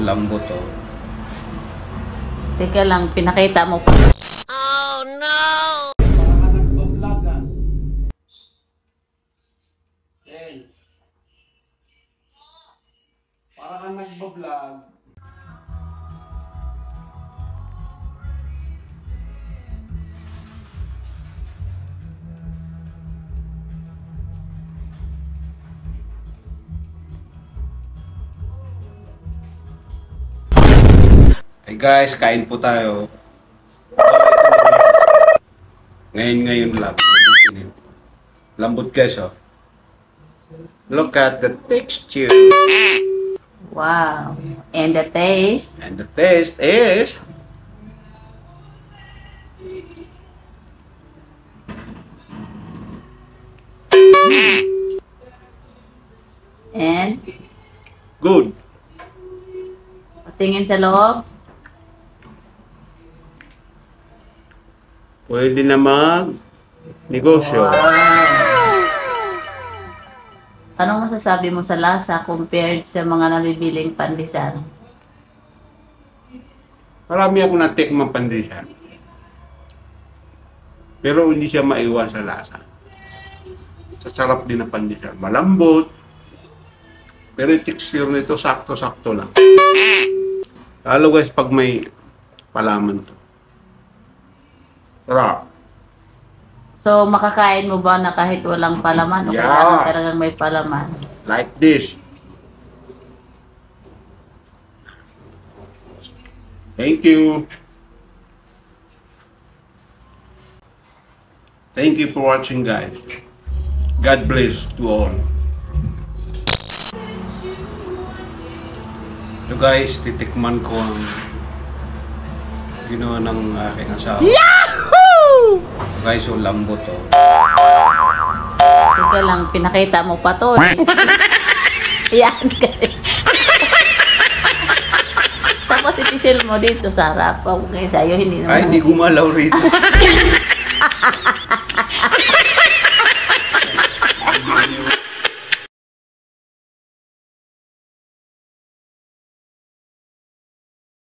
lambot oh. Teka lang, pinakita mo pa. Oh no! Parang ka nagbablog ah. Hey. Parang ka nagbablog. Hey guys, kain po tayo. Ngayon lang. Lambot guys oh. Look at the texture. Wow. And the taste? And the taste is... And? good. Tingin sa loob? Pwede na mag-negosyo. Wow. Anong masasabi mo sa lasa compared sa mga nabibiling pandisan? Marami ako natikmang pandisan. Pero hindi siya maiwan sa lasa. Sa sarap din ng pandisan. Malambot. Pero yung texture nito sakto-sakto lang. Lalo guys pag may palaman to. Sarap. So, makakain mo ba na kahit walang palaman? O Yeah. kailangan talagang may palaman? Like this. Thank you. Thank you for watching guys. God bless to all. So guys, titikman ko ang ginawa ng aking asawa. Yahoo! Guys, so lambot oh. Teka lang, pinakita mo pa to eh. Yan guys. Tapos ipisil mo dito sa harap. Okay, sa'yo hindi naman. Ay, hindi gumalaw rito.